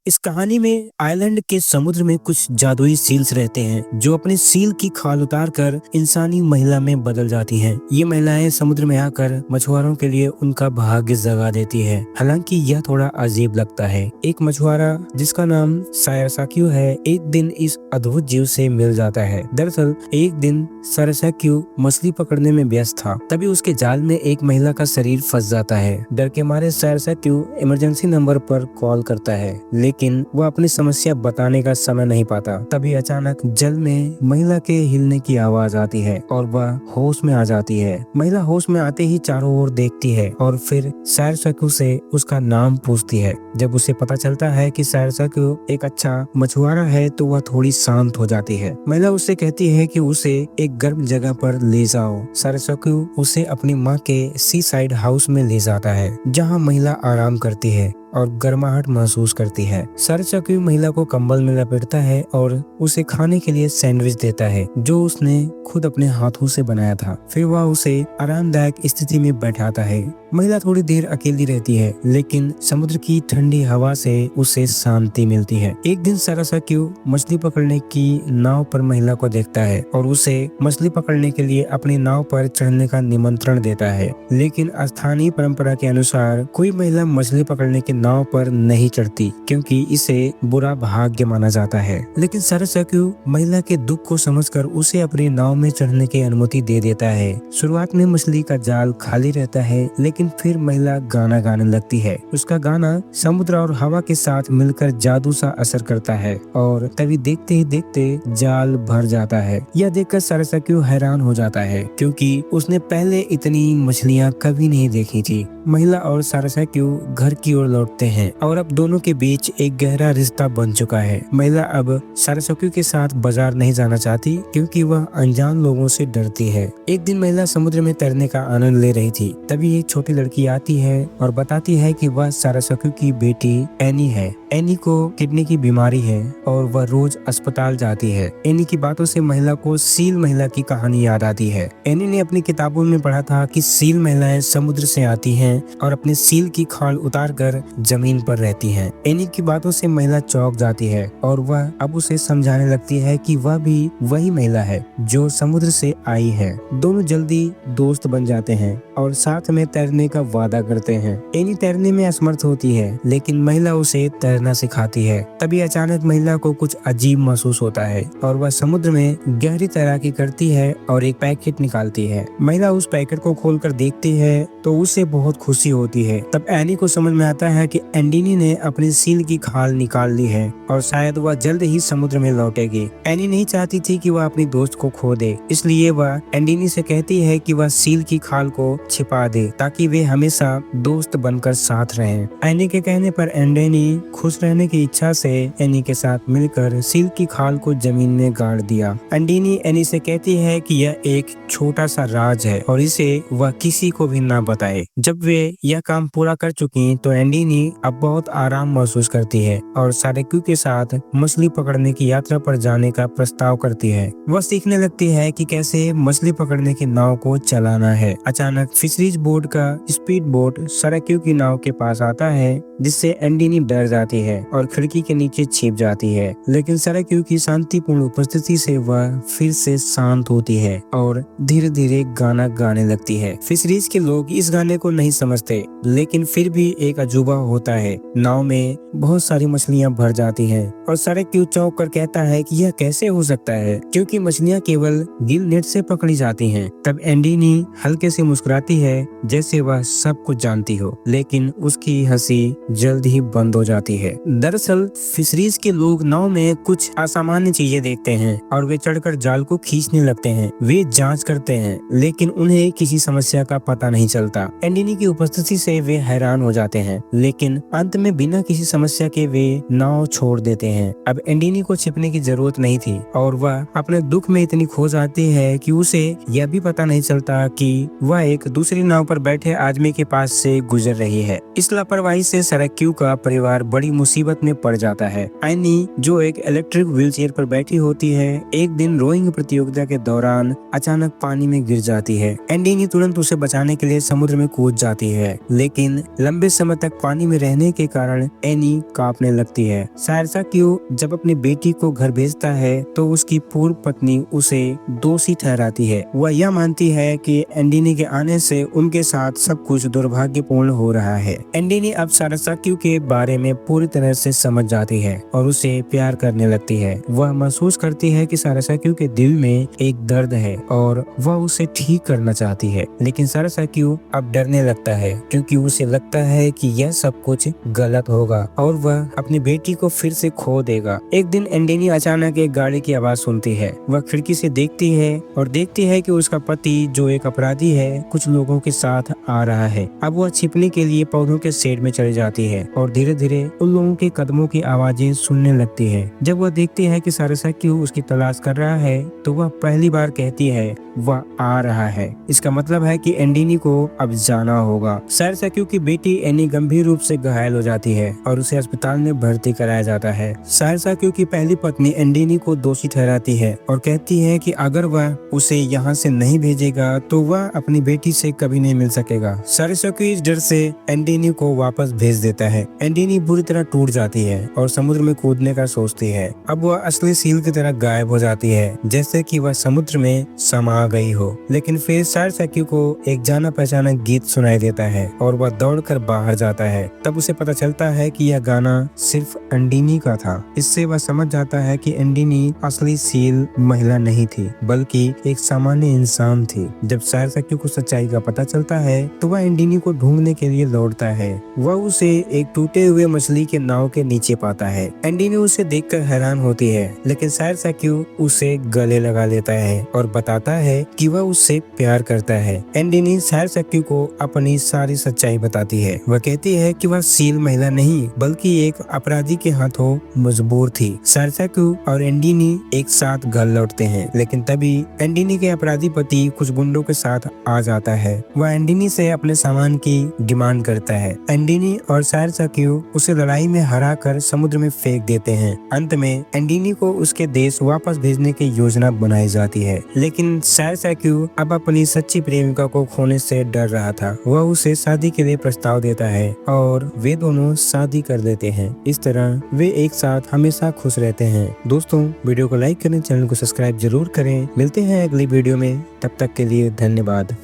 इस कहानी में आइलैंड के समुद्र में कुछ जादुई सील्स रहते हैं जो अपनी सील की खाल उतार कर इंसानी महिला में बदल जाती हैं। ये महिलाएं समुद्र में आकर मछुआरों के लिए उनका भाग्य जगा देती है। हालांकि यह थोड़ा अजीब लगता है। एक मछुआरा जिसका नाम सायासाक्यू है एक दिन इस अद्भुत जीव से मिल जाता है। दरअसल एक दिन सायासाक्यू मछली पकड़ने में व्यस्त था, तभी उसके जाल में एक महिला का शरीर फंस जाता है। डर के मारे सायासाक्यू इमरजेंसी नंबर पर कॉल करता है, लेकिन वह अपनी समस्या बताने का समय नहीं पाता। तभी अचानक जल में महिला के हिलने की आवाज आती है और वह होश में आ जाती है। महिला होश में आते ही चारों ओर देखती है और फिर सायासाक्यू से उसका नाम पूछती है। जब उसे पता चलता है कि सायासाक्यू एक अच्छा मछुआरा है तो वह थोड़ी शांत हो जाती है। महिला उससे कहती है कि उसे एक गर्म जगह पर ले जाओ। सायासाक्यू उसे अपनी माँ के सी साइड हाउस में ले जाता है, जहाँ महिला आराम करती है और गर्माहट महसूस करती है। सायासाक्यू महिला को कंबल में लपेटता है और उसे खाने के लिए सैंडविच देता है जो उसने खुद अपने हाथों से बनाया था। फिर वह उसे आरामदायक स्थिति में बैठाता है। महिला थोड़ी देर अकेली रहती है, लेकिन समुद्र की ठंडी हवा से उसे शांति मिलती है। एक दिन सायासाक्यू मछली पकड़ने की नाव पर महिला को देखता है और उसे मछली पकड़ने के लिए अपनी नाव पर चढ़ने का निमंत्रण देता है। लेकिन स्थानीय परंपरा के अनुसार कोई महिला मछली पकड़ने के नाव पर नहीं चढ़ती, क्योंकि इसे बुरा भाग्य माना जाता है। लेकिन सायासाक्यू महिला के दुख को समझकर उसे अपनी नाव में चढ़ने की अनुमति दे देता है। शुरुआत में मछली का जाल खाली रहता है, लेकिन फिर महिला गाना गाने लगती है। उसका गाना समुद्र और हवा के साथ मिलकर जादू सा असर करता है और तभी देखते ही देखते जाल भर जाता है। यह देखकर सायासाक्यू हैरान हो जाता है, क्योंकि उसने पहले इतनी मछलियाँ कभी नहीं देखी थी। महिला और सायासाक्यू घर की ओर लौटते हैं और अब दोनों के बीच एक गहरा रिश्ता बन चुका है। महिला अब सायासाक्यू के साथ बाजार नहीं जाना चाहती, क्योंकि वह अनजान लोगों से डरती है। एक दिन महिला समुद्र में तैरने का आनंद ले रही थी, तभी एक छोटी लड़की आती है और बताती है कि वह सायासाक्यू की बेटी एनी है। एनी को किडनी की बीमारी है और वह रोज अस्पताल जाती है। एनी की बातों से महिला को सील महिला की कहानी याद आती है। एनी ने अपनी किताबों में पढ़ा था कि सील महिलाएं समुद्र से आती हैं और अपने सील की खाल उतार कर जमीन पर रहती हैं। एनी की बातों से महिला चौंक जाती है और वह अब उसे समझाने लगती है कि वह भी वही महिला है जो समुद्र से आई है। दोनों जल्दी दोस्त बन जाते हैं और साथ में तैरने का वादा करते हैं। एनी तैरने में असमर्थ होती है, लेकिन महिला उसे तैरना सिखाती है। तभी अचानक महिला को कुछ अजीब महसूस होता है और वह समुद्र में गहरी तैराकी करती है और एक पैकेट निकालती है। महिला उस पैकेट को खोलकर देखती है तो उसे बहुत खुशी होती है। तब एनी को समझ में आता है कि एंडीनी ने अपनी सील की खाल निकाल ली है और शायद वह जल्द ही समुद्र में लौटेगी। एनी नहीं चाहती थी कि वह अपनी दोस्त को खो दे, इसलिए वह एंडीनी से कहती है कि वह सील की खाल को छिपा दे ताकि वे हमेशा दोस्त बनकर साथ रहें। एनी के कहने पर एंडीनी खुश रहने की इच्छा से एनी के साथ मिलकर सील की खाल को जमीन में गाड़ दिया। एंडीनी एनी से कहती है कि यह एक छोटा सा राज है और इसे वह किसी को भी ना बताए। जब वे यह काम पूरा कर चुकी तो एंडीनी अब बहुत आराम महसूस करती है और सायासाक्यू के साथ मछली पकड़ने की यात्रा पर जाने का प्रस्ताव करती है। वह सीखने लगती है कि कैसे मछली पकड़ने की नाव को चलाना है। अचानक फिशरीज बोर्ड का स्पीड बोट सायासाक्यू की नाव के पास आता है, जिससे एंडीनी डर जाती है और खिड़की के नीचे छिप जाती है। लेकिन सायासाक्यू की शांतिपूर्ण उपस्थिति से वह फिर से शांत होती है और धीरे धीरे गाना गाने लगती है। फिशरीज के लोग इस गाने को नहीं समझते, लेकिन फिर भी एक अजूबा होता है। नाव में बहुत सारी मछलियां भर जाती हैं और सायासाक्यू चौंक कर कहता है कि यह कैसे हो सकता है, क्योंकि मछलियां केवल गिल नेट से पकड़ी जाती हैं। तब एंडीनी हल्के से मुस्कुराती है जैसे वह सब कुछ जानती हो, लेकिन उसकी हंसी जल्द ही बंद हो जाती है। दरअसल फिशरीज के लोग नाव में कुछ असामान्य चीजें देखते हैं और वे चढ़कर जाल को खींचने लगते हैं। वे जांच करते हैं, लेकिन उन्हें किसी समस्या का पता नहीं चलता। एंडीनी की उपस्थिति से वे हैरान हो जाते हैं, लेकिन अंत में बिना किसी समस्या के वे नाव छोड़ देते हैं। अब एंडीनी को छिपने की जरूरत नहीं थी और वह अपने दुख में इतनी खो जाती है कि उसे यह भी पता नहीं चलता कि वह एक दूसरी नाव पर बैठे आदमी के पास से गुजर रही है। इस लापरवाही से सरक्यू का परिवार बड़ी मुसीबत में पड़ जाता है। एनी जो एक इलेक्ट्रिक व्हीलचेयर पर बैठी होती है, एक दिन रोइंग प्रतियोगिता के दौरान अचानक पानी में गिर जाती है। एंडिनी तुरंत उसे बचाने के लिए समुद्र में कूद जाती है, लेकिन लंबे समय तक पानी में रहने के कारण एनी कांपने लगती है। सरक्यू जब अपनी बेटी को घर भेजता है तो उसकी पूर्व पत्नी उसे दोषी ठहराती है। वह यह मानती है कि एंडिनी के आने से उनके साथ सब कुछ दुर्भाग्यपूर्ण हो रहा है। एंडिनी अब सरक्यू के बारे में पूरी तरह से समझ जाती है और उसे प्यार करने लगती है। वह महसूस करती है कि सरक्यू के दिल में एक दर्द है और वह उसे ठीक करना चाहती है, लेकिन सरक्यू अब डरने लगता है क्योंकि उसे लगता है कि यह सब कुछ गलत होगा और वह अपनी बेटी को फिर से खो देगा। एक दिन एंडिनी अचानक एक गाड़ी की आवाज सुनती है। वह खिड़की से देखती है और देखती है कि उसका पति जो एक अपराधी है कुछ लोगों के साथ आ रहा है। अब वह छिपने के लिए पौधों के शेड में चली जाती है और धीरे धीरे उन लोगों के कदमों की आवाजें सुनने लगती है। जब वह देखती है कि सरक्यू उसकी तलाश कर रहा है तो वह पहली बार कहती है वह आ रहा है। इसका मतलब है कि एंडिनी को अब जाना होगा। सरक्यू की बेटी एनी गंभीर रूप से घायल हो जाती है और उसे अस्पताल में भर्ती कराया जाता है। सरक्यू की पहली पत्नी एंडिनी को दोषी ठहराती है और कहती है कि अगर वह उसे यहाँ से नहीं भेजेगा तो वह अपनी बेटी से कभी नहीं मिल सकेगा। सरक्यू इस डर से एंडिनी को वापस भेज देता है। एंडिनी बुरी तरह टूट जाती है और समुद्र में कूदने का सोचती है। अब वह असली सील की तरह गायब हो जाती है, जैसे कि वह समुद्र में समा गई हो। लेकिन फिर सरक्यू को एक जाना पहचाना गीत सुनाई देता है और वह दौड़कर बाहर जाता है। तब उसे पता चलता है कि यह गाना सिर्फ एंडिनी का था। इससे वह समझ जाता है कि एंडिनी असली सील महिला नहीं थी, बल्कि एक सामान्य इंसान थी। जब सरक्यू को सच्चाई का पता चलता है तो वह एंडिनी को ढूंढने के लिए लौटता है। वह उसे एक टूटे हुए मछली के नाव के नीचे पाता है। एंडिनी उसे देखकर हैरान होती है, लेकिन सरक्यू उसे गले लगा लेता है और बताता है कि वह उससे प्यार करता है। एंडिनी सरक्यू को अपनी सारी सच्चाई बताती है। वह कहती है कि वह सील महिला नहीं बल्कि एक अपराधी के हाथों मजबूर थी। सरक्यू और एंडिनी एक साथ घर लौटते हैं, लेकिन तभी एंडिनी के अपराधी पति कुछ गुंडों के साथ आ जाता है। वह एंडिनी से अपने सामान की डिमांड करता है। एंडिनी और सरक्यू उसे लड़ाई में हरा कर समुद्र में फेंक देते हैं। अंत में एंडिनी को उसके देश वापस भेजने की योजना बनाई जाती है, लेकिन सरक्यू अब अपनी सच्ची प्रेमिका को खोने से डर रहा था। वह उसे शादी के लिए प्रस्ताव देता है और वे दोनों शादी कर लेते हैं। इस तरह वे एक साथ हमेशा खुश रहते हैं। दोस्तों, वीडियो को लाइक करें, चैनल को सब्सक्राइब जरूर करें। मिलते हैं अगली वीडियो में, तब तक के लिए धन्यवाद।